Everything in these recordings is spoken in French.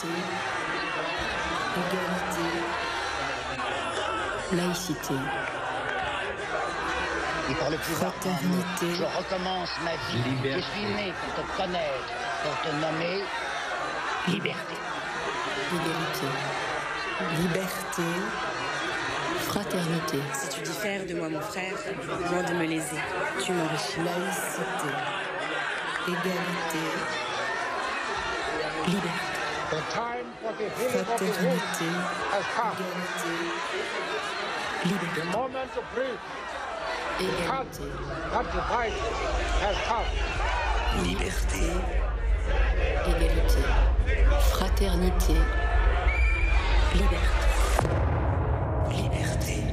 Liberté, égalité, laïcité. Et par le pouvoir, fraternité, je recommence ma vie. Liberté. Je suis né pour te connaître, pour te nommer liberté. égalité, liberté, fraternité, Si tu diffères de moi, mon frère, loin de me léser, tu m'enrichis. laïcité, égalité, liberté, The time for the healing of the wound fraternité, has come. égalité, The liberté, moment to breathe, cut égalité, that divide has come. liberté, égalité, fraternité, liberté, liberté.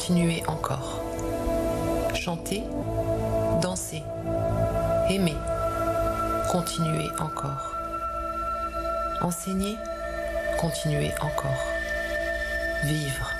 continuez encore. Chantez, dansez, aimez, continuez encore. Enseignez, continuez encore. Vivre.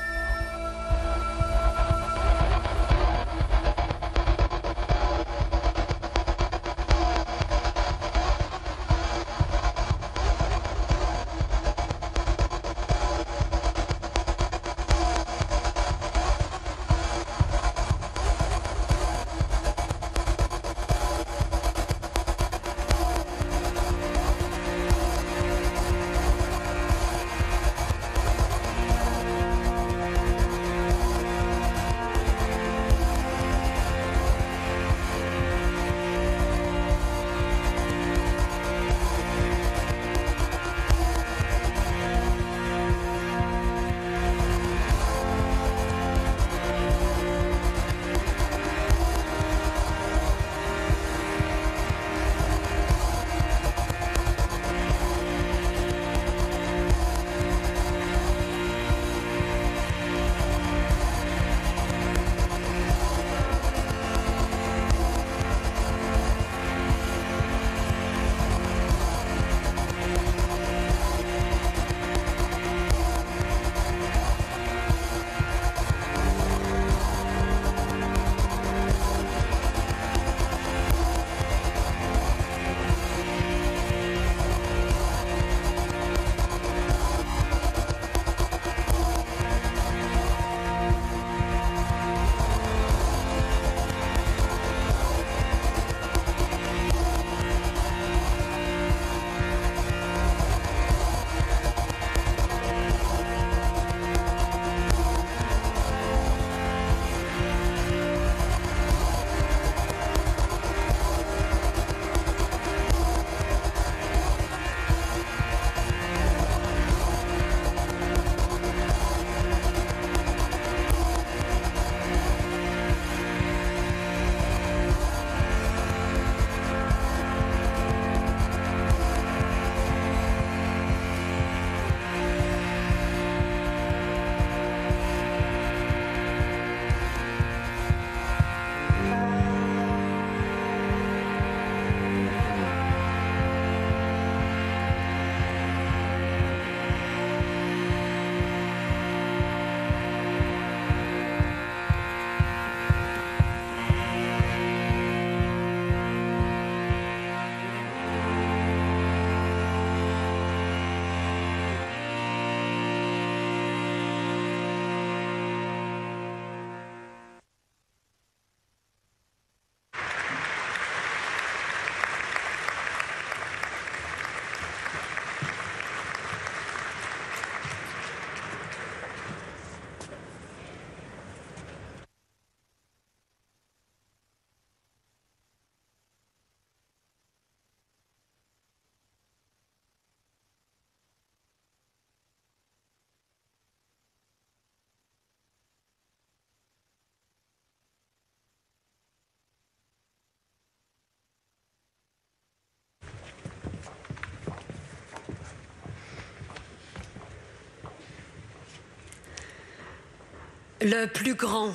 Le plus grand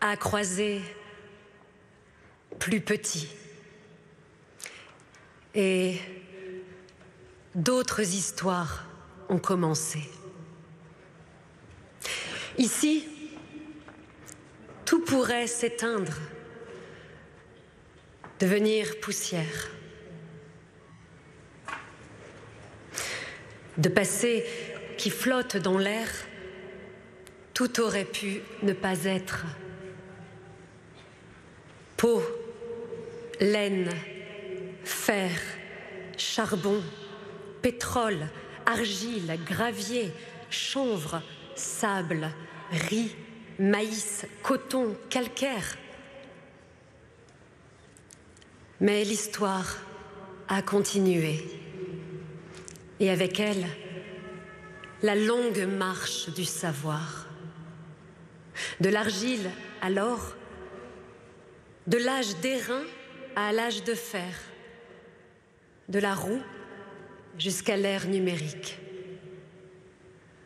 a croisé plus petit et d'autres histoires ont commencé. Ici, tout pourrait s'éteindre, devenir poussière. De passé qui flotte dans l'air, tout aurait pu ne pas être. Peau, laine, fer, charbon, pétrole, argile, gravier, chanvre, sable, riz, maïs, coton, calcaire. Mais l'histoire a continué. Et avec elle, la longue marche du savoir. De l'argile à l'or, de l'âge d'airain à l'âge de fer, de la roue jusqu'à l'ère numérique.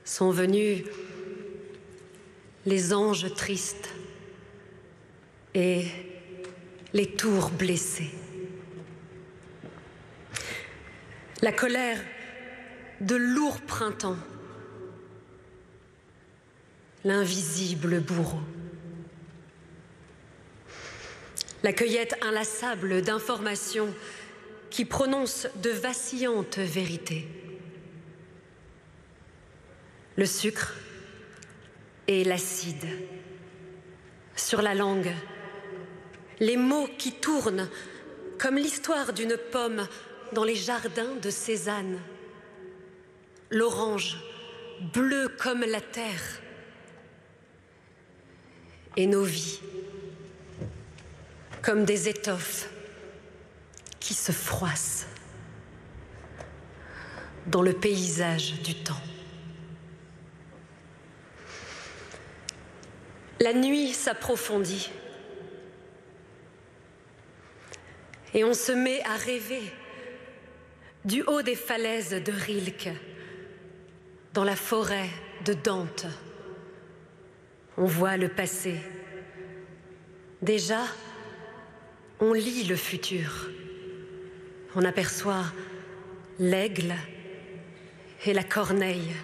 Sont venus les anges tristes et les tours blessées. La colère de lourds printemps, l'invisible bourreau. La cueillette inlassable d'informations qui prononcent de vacillantes vérités. Le sucre et l'acide sur la langue, les mots qui tournent comme l'histoire d'une pomme dans les jardins de Cézanne. L'orange, bleu comme la terre. Et nos vies, comme des étoffes qui se froissent dans le paysage du temps. La nuit s'approfondit et on se met à rêver du haut des falaises de Rilke, dans la forêt de Dante. On voit le passé. Déjà, on lit le futur. On aperçoit l'aigle et la corneille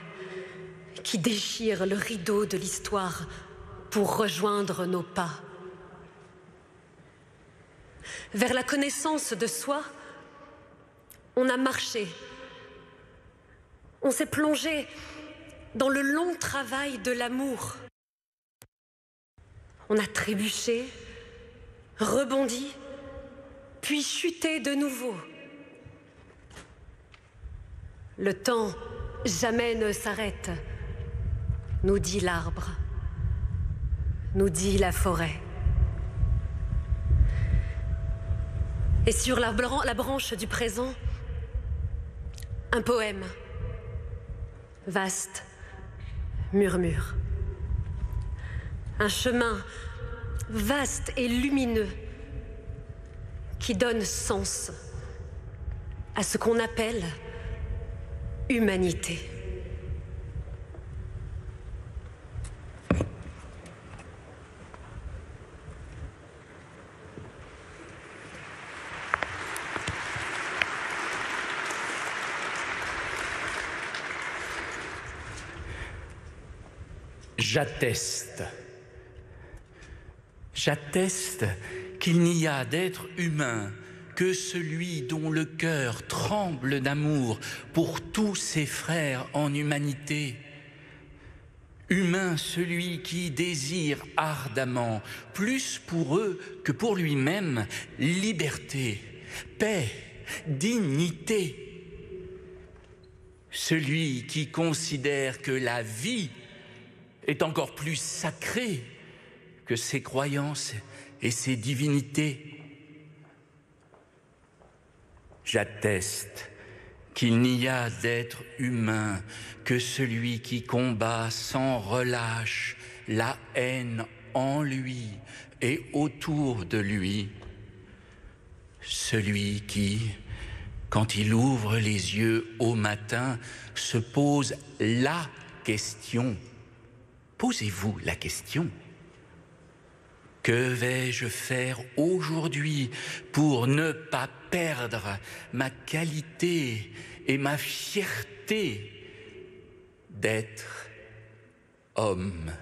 qui déchirent le rideau de l'histoire pour rejoindre nos pas. Vers la connaissance de soi, on a marché. On s'est plongé dans le long travail de l'amour. On a trébuché, rebondi, puis chuté de nouveau. Le temps jamais ne s'arrête, nous dit l'arbre, nous dit la forêt. Et sur la branche du présent, un poème, vaste, murmure. Un chemin vaste et lumineux qui donne sens à ce qu'on appelle humanité. J'atteste qu'il n'y a d'être humain que celui dont le cœur tremble d'amour pour tous ses frères en humanité. Humain celui qui désire ardemment, plus pour eux que pour lui-même, liberté, paix, dignité. Celui qui considère que la vie est encore plus sacrée que ses croyances et ses divinités. J'atteste qu'il n'y a d'être humain que celui qui combat sans relâche la haine en lui et autour de lui. Celui qui, quand il ouvre les yeux au matin, se pose la question. Posez-vous la question. Que vais-je faire aujourd'hui pour ne pas perdre ma qualité et ma fierté d'être homme?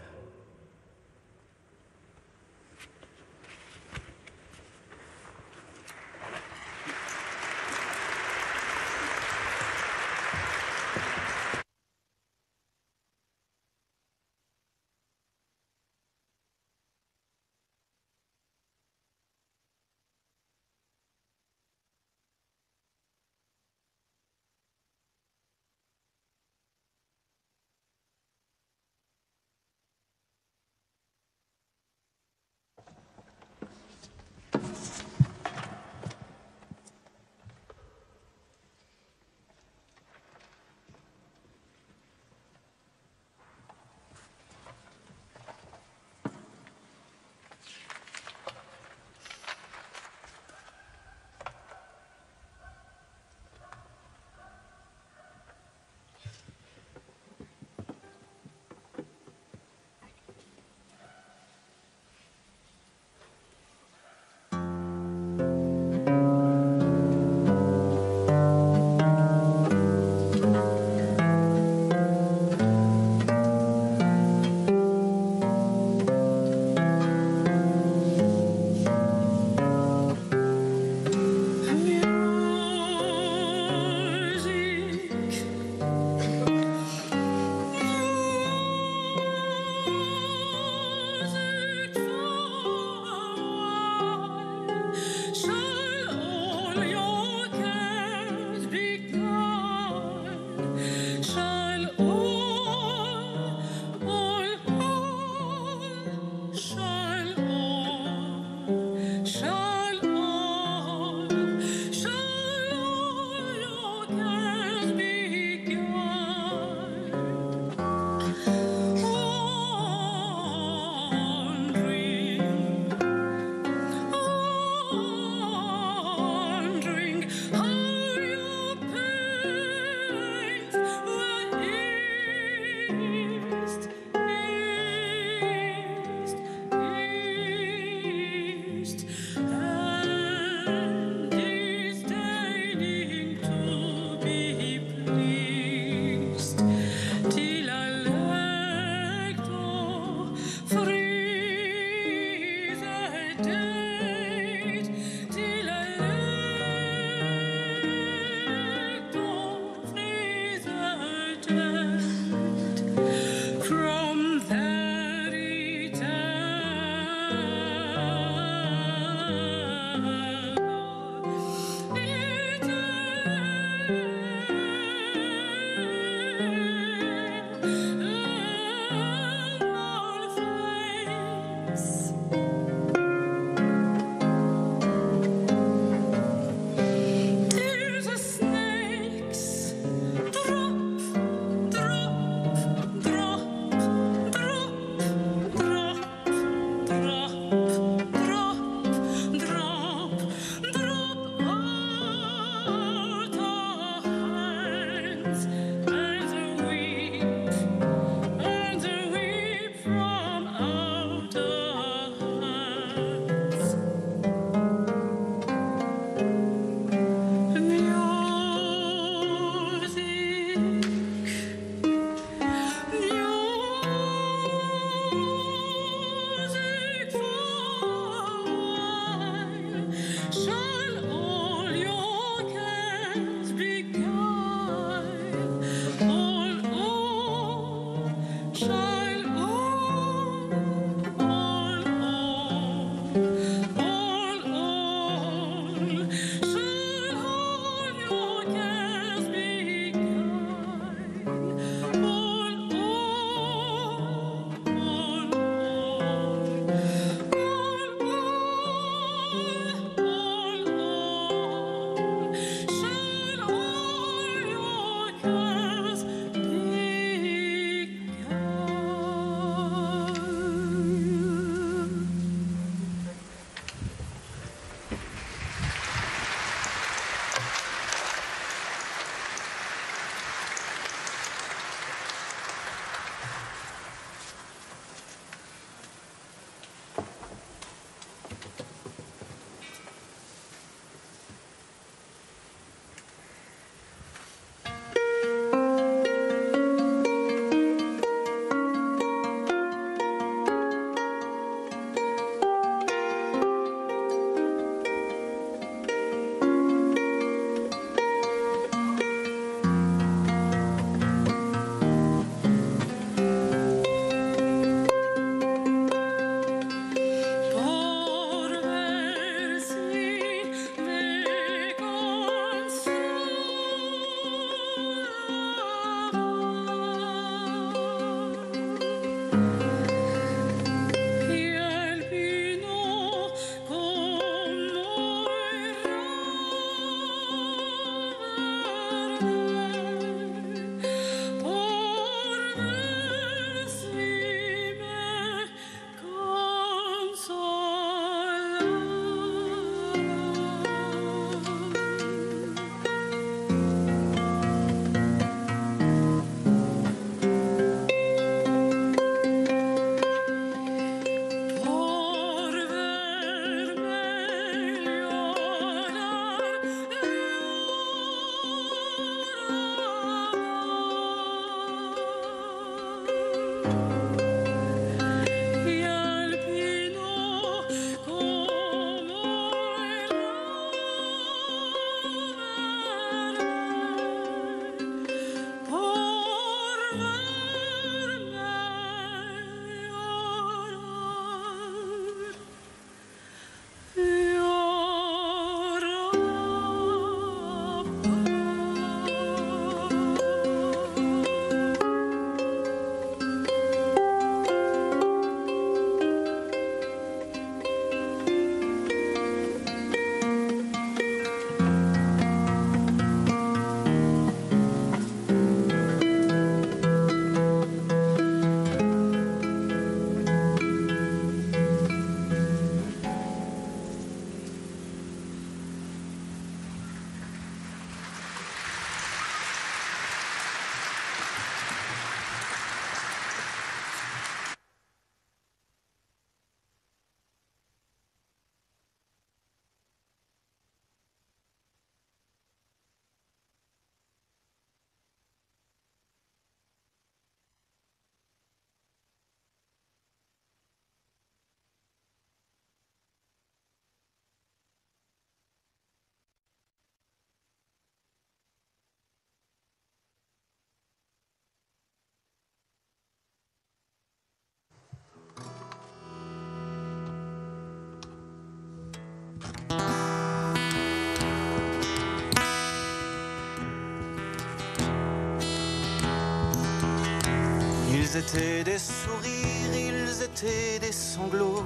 Ils étaient des sourires, ils étaient des sanglots.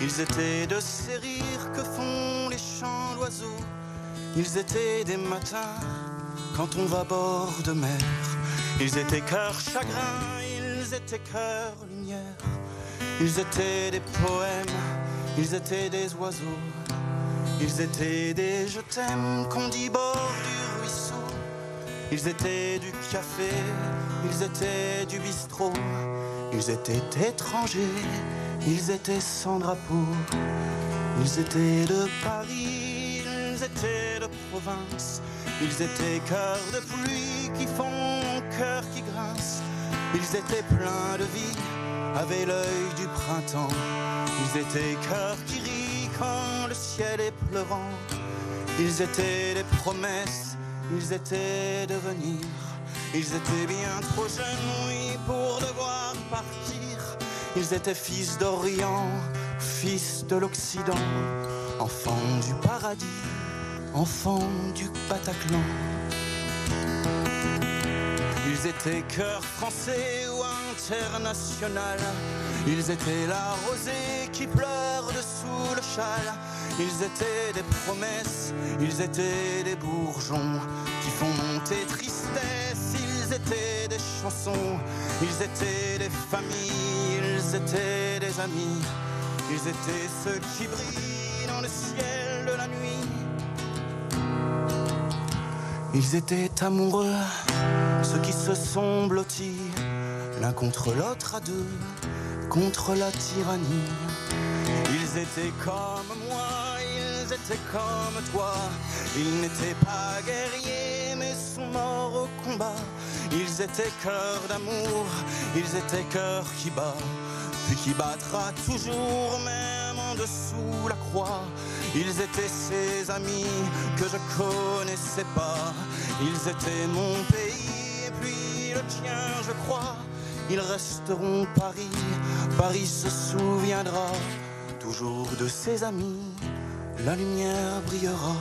Ils étaient de ces rires que font les chants d'oiseaux. Ils étaient des matins quand on va bord de mer. Ils étaient cœur chagrin, ils étaient cœur lumière. Ils étaient des poèmes, ils étaient des oiseaux. Ils étaient des je t'aime qu'on dit bord du ruisseau. Ils étaient du café, ils étaient du bistrot. Ils étaient étrangers, ils étaient sans drapeau. Ils étaient de Paris, ils étaient de province. Ils étaient cœurs de pluie qui font cœur qui grince. Ils étaient pleins de vie, avaient l'œil du printemps. Ils étaient cœurs qui rient quand le ciel est pleurant. Ils étaient des promesses, ils étaient de venir. Ils étaient bien trop jeunes, oui, pour devoir partir. Ils étaient fils d'Orient, fils de l'Occident, enfants du paradis, enfants du Bataclan. Ils étaient cœur français ou international. Ils étaient la rosée qui pleure dessous le châle. Ils étaient des promesses, ils étaient des bourgeons qui font monter tristesse. Ils étaient des chansons, ils étaient des familles, ils étaient des amis. Ils étaient ceux qui brillent dans le ciel de la nuit. Ils étaient amoureux, ceux qui se sont blottis l'un contre l'autre à deux, contre la tyrannie. Ils étaient comme moi, ils étaient comme toi. Ils n'étaient pas guerriers mais sont morts au combat. Ils étaient cœur d'amour, ils étaient cœur qui bat, puis qui battra toujours même en dessous la croix. Ils étaient ces amis que je connaissais pas. Ils étaient mon pays et puis le tien je crois. Ils resteront Paris, Paris se souviendra toujours de ses amis, la lumière brillera.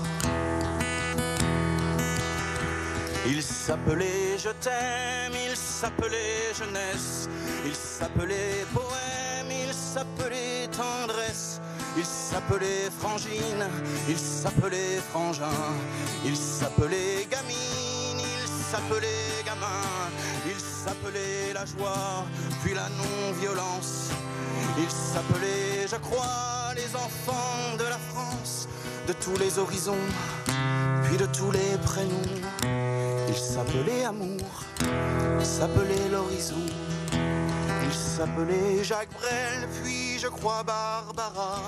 Ils s'appelaient je t'aime, ils s'appelaient jeunesse, ils s'appelaient poème, ils s'appelaient tendresse, ils s'appelaient frangine, ils s'appelaient frangin, ils s'appelaient gamine, ils s'appelaient gamin, ils s'appelaient la joie, puis la non-violence. Ils s'appelaient, je crois, les enfants de la France, de tous les horizons, puis de tous les prénoms. Ils s'appelaient amour, s'appelaient l'horizon. Ils s'appelaient Jacques Brel, puis je crois Barbara.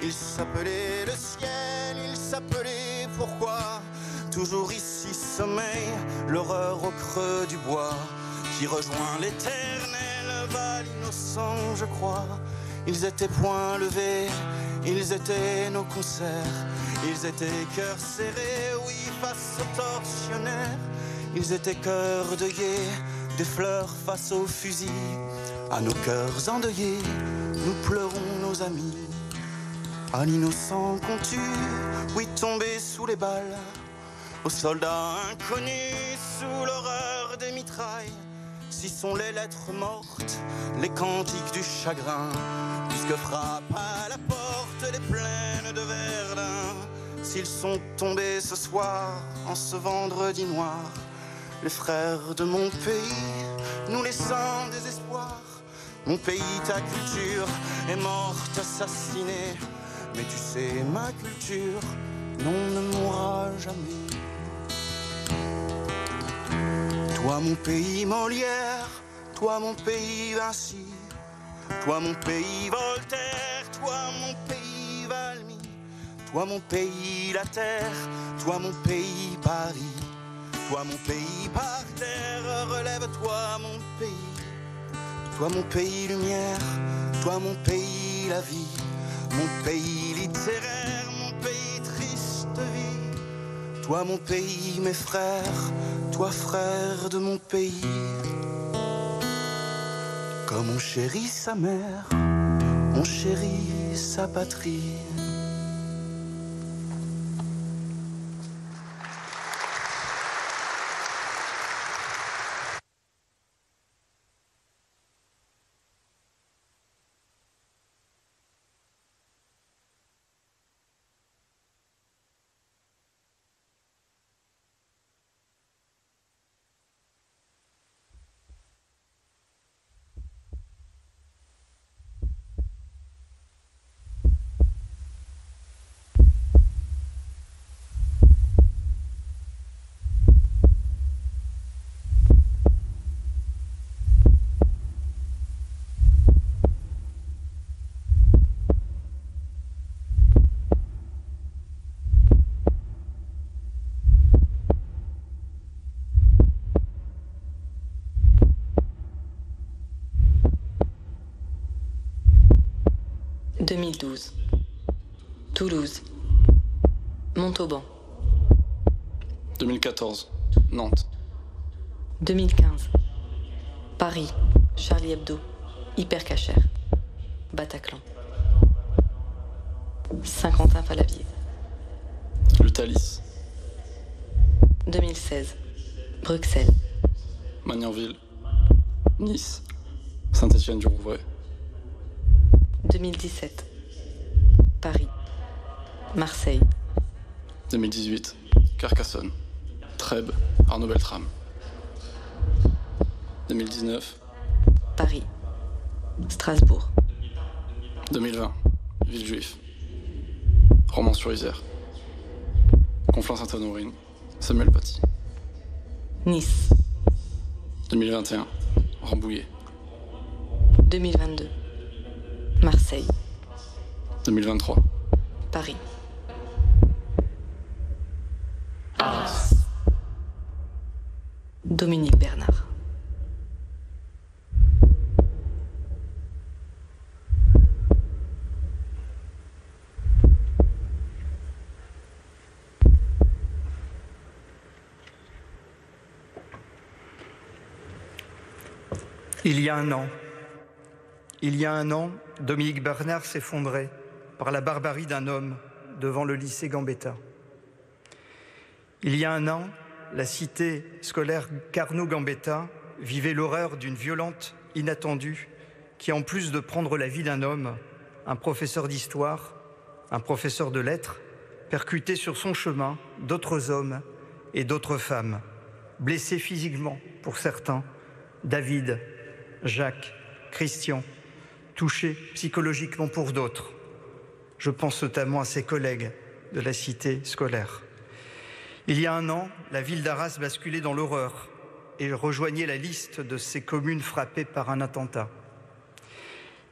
Ils s'appelaient le ciel, ils s'appelaient pourquoi. Toujours ici sommeille l'horreur au creux du bois, qui rejoint l'éternel val innocent, je crois. Ils étaient poings levés, ils étaient nos concerts. Ils étaient cœurs serrés, oui, face aux tortionnaires. Ils étaient cœurs deuillés, des fleurs face aux fusils. À nos cœurs endeuillés, nous pleurons nos amis. À l'innocent qu'on tue, oui, tombé sous les balles. Aux soldats inconnus, sous l'horreur des mitrailles. Si sont les lettres mortes, les cantiques du chagrin, puisque frappent à la porte les plaines de Verdun. S'ils sont tombés ce soir, en ce vendredi noir, les frères de mon pays, nous laissant désespoir. Mon pays, ta culture, est morte, assassinée. Mais tu sais, ma culture, non, ne mourra jamais. Toi mon pays Molière, toi mon pays Vinci, toi mon pays Voltaire, toi mon pays Valmy, toi mon pays la terre, toi mon pays Paris, toi mon pays par terre, relève-toi mon pays, toi mon pays lumière, toi mon pays la vie, mon pays littéraire, mon pays triste vie, toi mon pays mes frères, toi frère de mon pays. Comme on chérit sa mère, on chérit sa patrie. 2012. Toulouse. Montauban. 2014. Nantes. 2015. Paris. Charlie Hebdo. Hypercacher. Bataclan. Saint-Quentin-Fallavier. Le Thalys. 2016. Bruxelles. Magnanville. Nice. Saint-Étienne-du-Rouvray. 2017. Paris. Marseille. 2018. Carcassonne. Trèbes. Arnaud Beltrame. 2019. Paris. Strasbourg. 2020. Villejuif. Romans-sur-Isère. Conflans-Sainte-Honorine. Samuel Paty. Nice. 2021. Rambouillet. 2022. Marseille. 2023. Paris. Dominique Bernard. Il y a un an, Dominique Bernard s'effondrait par la barbarie d'un homme devant le lycée Gambetta. Il y a un an, la cité scolaire Carnot Gambetta vivait l'horreur d'une violente inattendue qui, en plus de prendre la vie d'un homme, un professeur d'histoire, un professeur de lettres, percutait sur son chemin d'autres hommes et d'autres femmes, blessés physiquement pour certains, David, Jacques, Christian, touchés psychologiquement pour d'autres. Je pense notamment à ses collègues de la cité scolaire. Il y a un an, la ville d'Arras basculait dans l'horreur et rejoignait la liste de ces communes frappées par un attentat.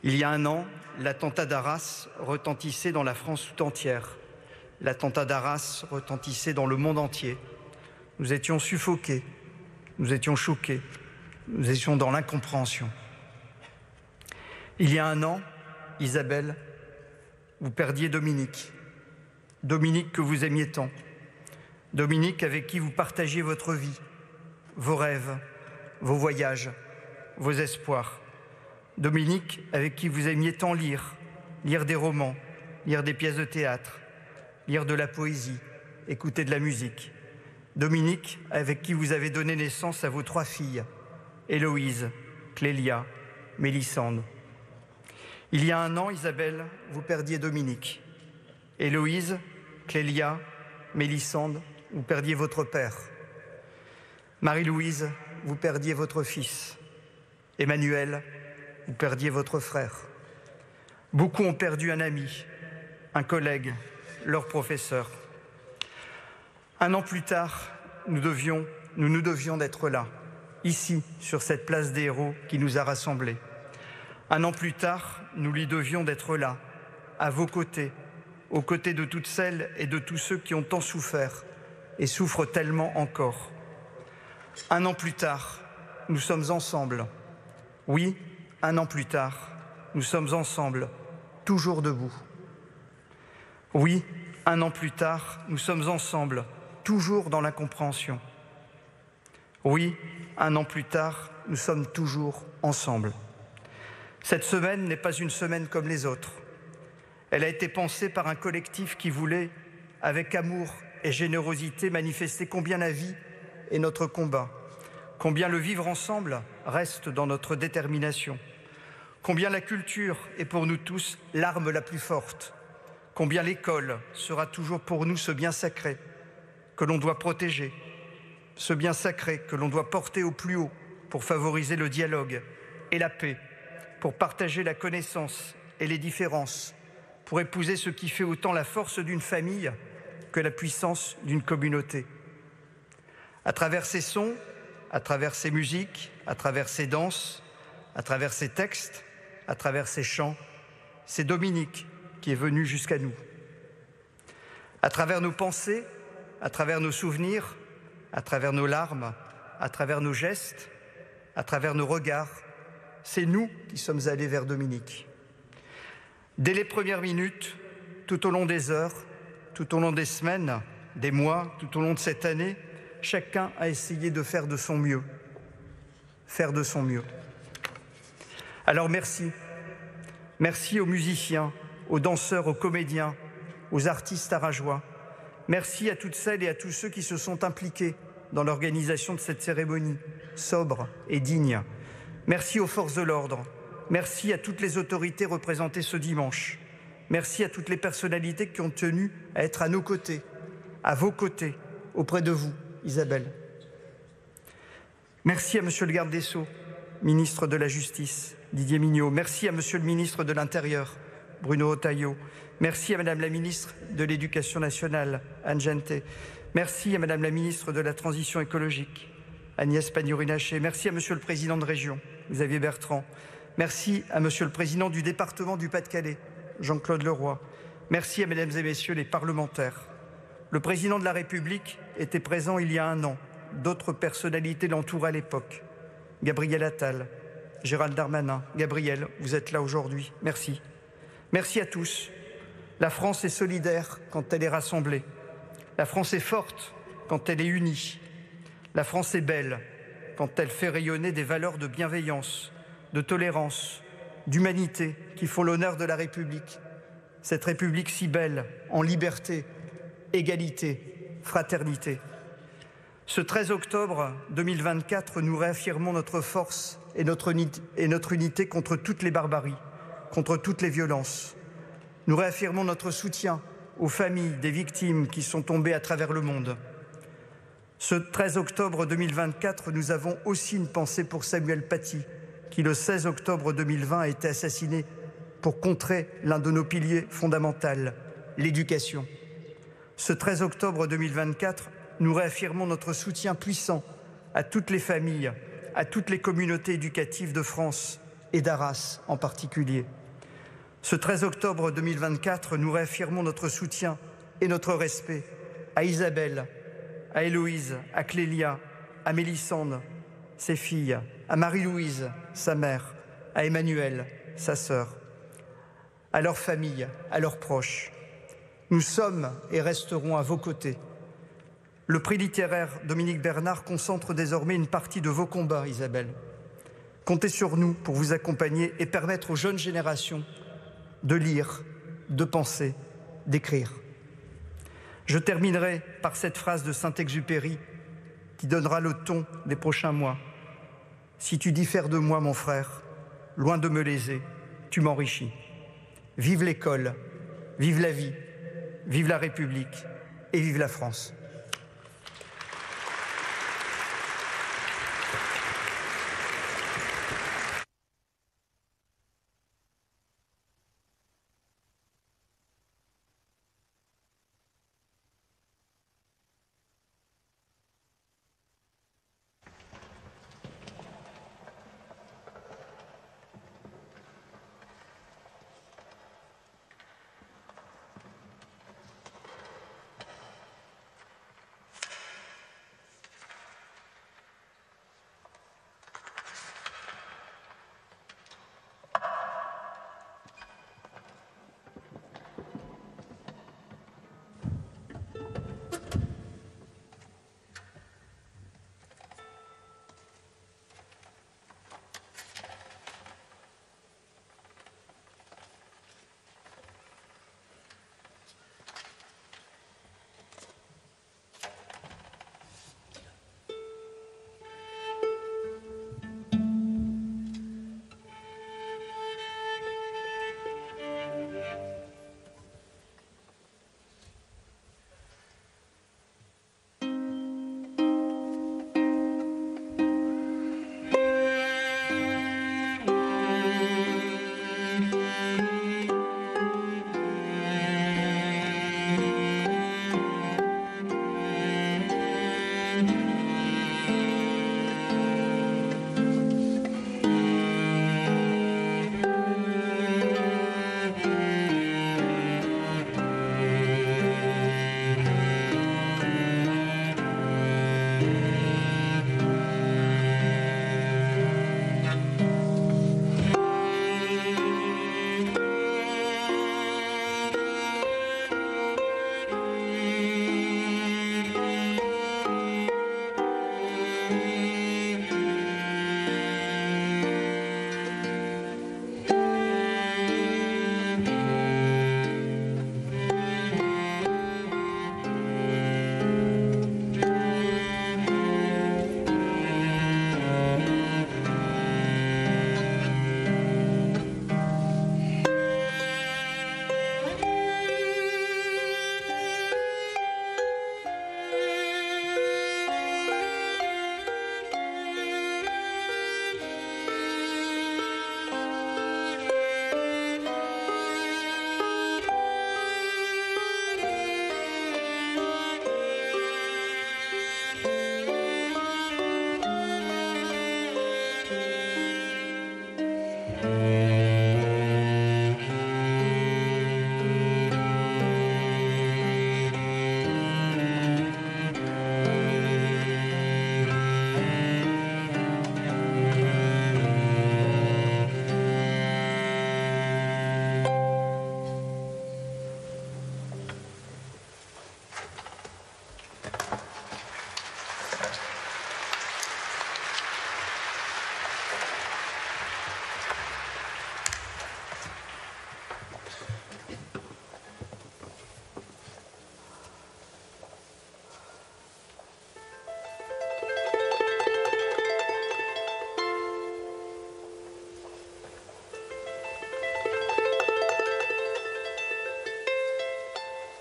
Il y a un an, l'attentat d'Arras retentissait dans la France tout entière. L'attentat d'Arras retentissait dans le monde entier. Nous étions suffoqués, nous étions choqués, nous étions dans l'incompréhension. Il y a un an, Isabelle, vous perdiez Dominique. Dominique que vous aimiez tant. Dominique avec qui vous partagiez votre vie, vos rêves, vos voyages, vos espoirs. Dominique avec qui vous aimiez tant lire, lire des romans, lire des pièces de théâtre, lire de la poésie, écouter de la musique. Dominique avec qui vous avez donné naissance à vos 3 filles, Héloïse, Clélia, Mélissande. Il y a un an, Isabelle, vous perdiez Dominique. Héloïse, Clélia, Mélissande, vous perdiez votre père. Marie-Louise, vous perdiez votre fils. Emmanuel, vous perdiez votre frère. Beaucoup ont perdu un ami, un collègue, leur professeur. Un an plus tard, nous nous devions d'être là, ici, sur cette place des héros qui nous a rassemblés. Un an plus tard, nous lui devions d'être là, à vos côtés, aux côtés de toutes celles et de tous ceux qui ont tant souffert et souffrent tellement encore. Un an plus tard, nous sommes ensemble. Oui, un an plus tard, nous sommes ensemble, toujours debout. Oui, un an plus tard, nous sommes ensemble, toujours dans l'incompréhension. Oui, un an plus tard, nous sommes toujours ensemble. Cette semaine n'est pas une semaine comme les autres. Elle a été pensée par un collectif qui voulait, avec amour et générosité, manifester combien la vie est notre combat, combien le vivre ensemble reste dans notre détermination, combien la culture est pour nous tous l'arme la plus forte, combien l'école sera toujours pour nous ce bien sacré que l'on doit protéger, ce bien sacré que l'on doit porter au plus haut pour favoriser le dialogue et la paix, pour partager la connaissance et les différences, pour épouser ce qui fait autant la force d'une famille que la puissance d'une communauté. À travers ces sons, à travers ces musiques, à travers ces danses, à travers ces textes, à travers ces chants, c'est Dominique qui est venu jusqu'à nous. À travers nos pensées, à travers nos souvenirs, à travers nos larmes, à travers nos gestes, à travers nos regards, c'est nous qui sommes allés vers Dominique. Dès les premières minutes, tout au long des heures, tout au long des semaines, des mois, tout au long de cette année, chacun a essayé de faire de son mieux. Faire de son mieux. Alors merci. Merci aux musiciens, aux danseurs, aux comédiens, aux artistes arageois. Merci à toutes celles et à tous ceux qui se sont impliqués dans l'organisation de cette cérémonie, sobre et digne. Merci aux forces de l'ordre. Merci à toutes les autorités représentées ce dimanche. Merci à toutes les personnalités qui ont tenu à être à nos côtés, à vos côtés, auprès de vous, Isabelle. Merci à Monsieur le garde des Sceaux, ministre de la Justice, Didier Mignot. Merci à Monsieur le ministre de l'Intérieur, Bruno Retailleau. Merci à Madame la ministre de l'Éducation nationale, Anne Gentet. Merci à Madame la ministre de la Transition écologique, Agnès Pannier-Runacher. Merci à Monsieur le président de région, Xavier Bertrand. Merci à Monsieur le président du département du Pas-de-Calais, Jean-Claude Leroy. Merci à Mesdames et Messieurs les parlementaires. Le président de la République était présent il y a 1 an. D'autres personnalités l'entouraient à l'époque. Gabriel Attal, Gérald Darmanin. Gabriel, vous êtes là aujourd'hui. Merci. Merci à tous. La France est solidaire quand elle est rassemblée. La France est forte quand elle est unie. La France est belle quand elle fait rayonner des valeurs de bienveillance, de tolérance, d'humanité qui font l'honneur de la République. Cette République si belle, en liberté, égalité, fraternité. Ce 13 octobre 2024, nous réaffirmons notre force et notre unité contre toutes les barbaries, contre toutes les violences. Nous réaffirmons notre soutien aux familles des victimes qui sont tombées à travers le monde. Ce 13 octobre 2024, nous avons aussi une pensée pour Samuel Paty, qui le 16 octobre 2020 a été assassiné pour contrer l'un de nos piliers fondamentaux, l'éducation. Ce 13 octobre 2024, nous réaffirmons notre soutien puissant à toutes les familles, à toutes les communautés éducatives de France et d'Arras en particulier. Ce 13 octobre 2024, nous réaffirmons notre soutien et notre respect à Isabelle, à Héloïse, à Clélia, à Mélissande, ses filles, à Marie-Louise, sa mère, à Emmanuel, sa sœur, à leurs familles, à leurs proches. Nous sommes et resterons à vos côtés. Le prix littéraire Dominique Bernard concentre désormais une partie de vos combats, Isabelle. Comptez sur nous pour vous accompagner et permettre aux jeunes générations de lire, de penser, d'écrire. Je terminerai par cette phrase de Saint-Exupéry qui donnera le ton des prochains mois. « Si tu diffères de moi, mon frère, loin de me léser, tu m'enrichis. » Vive l'école, vive la vie, vive la République et vive la France.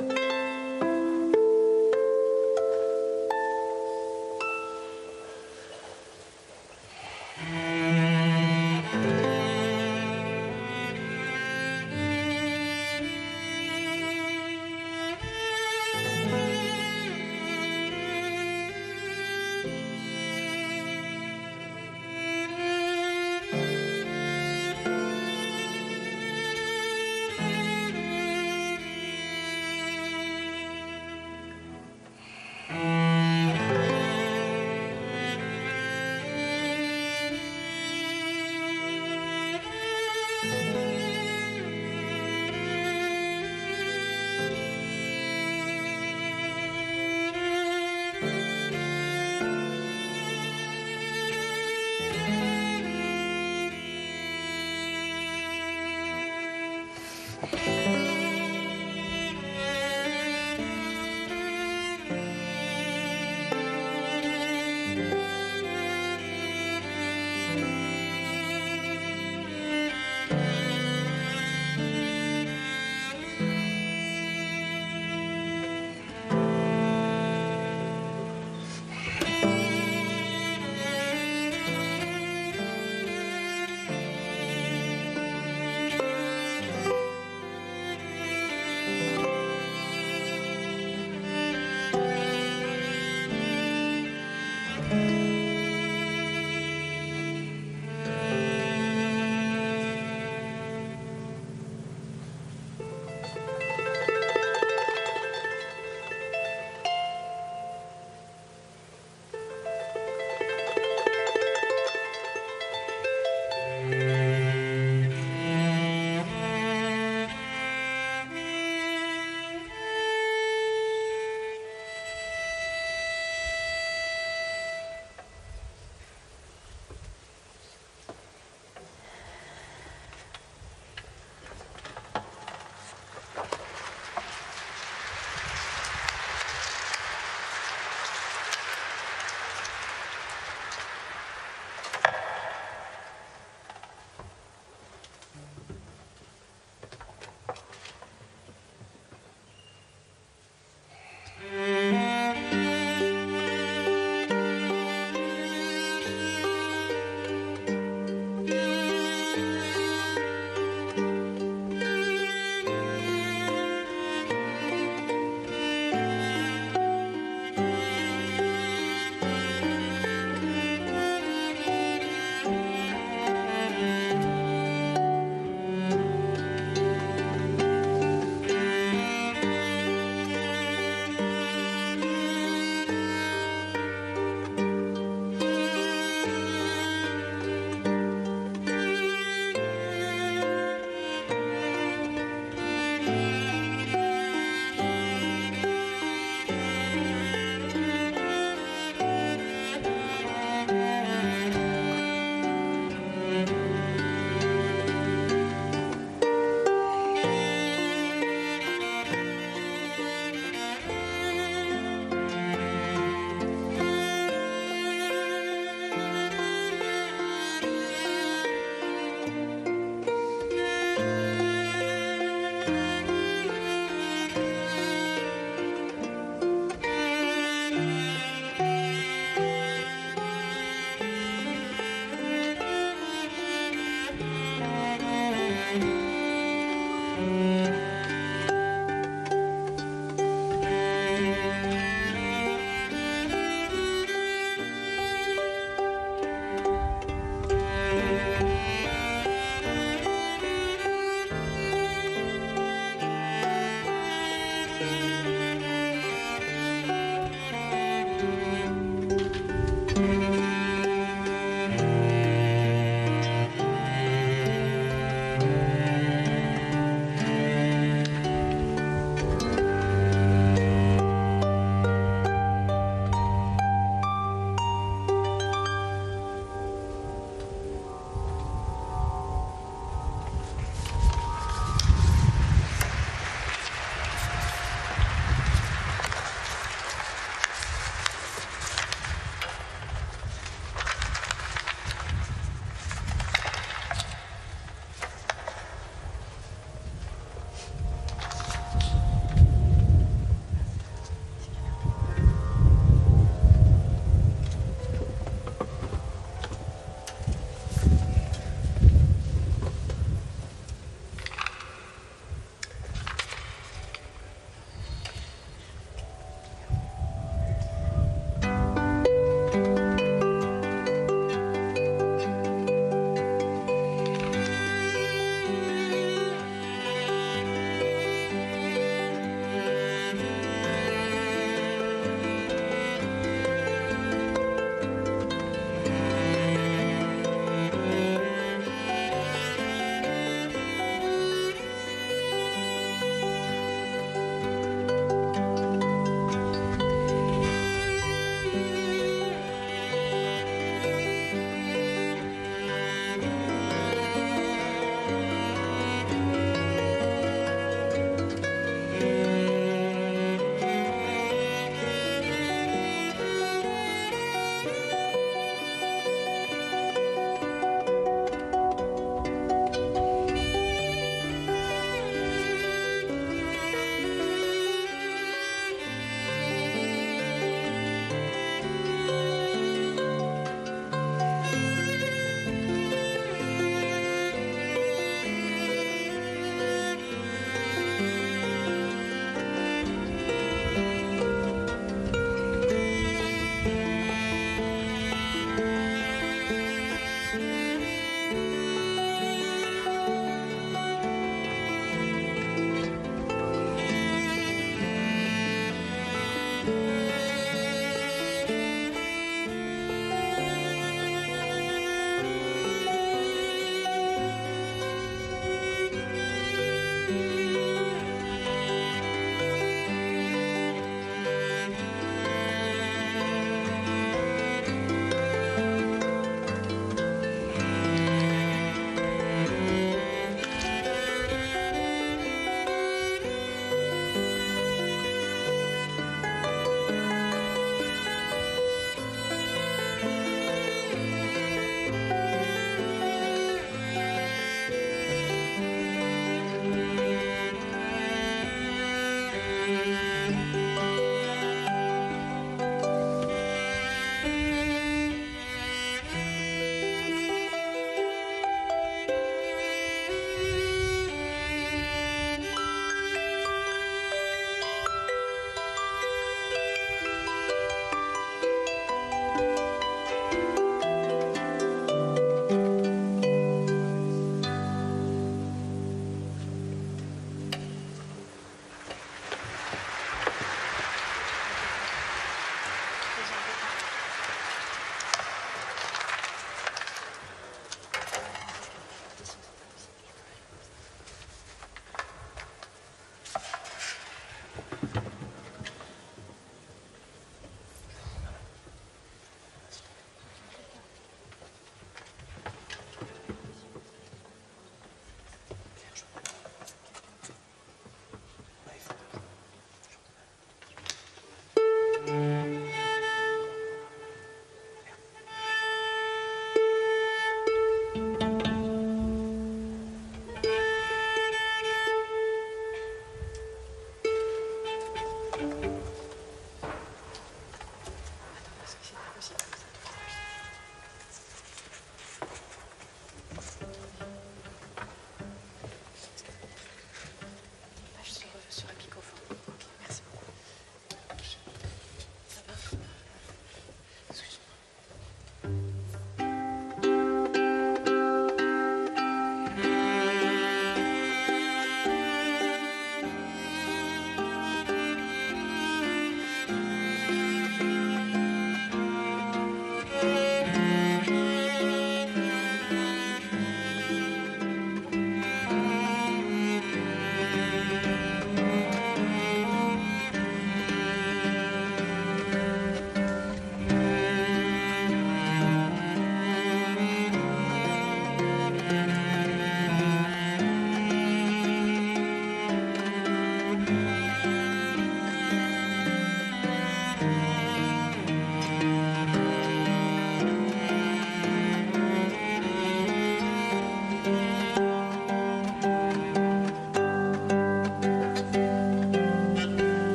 Thank you.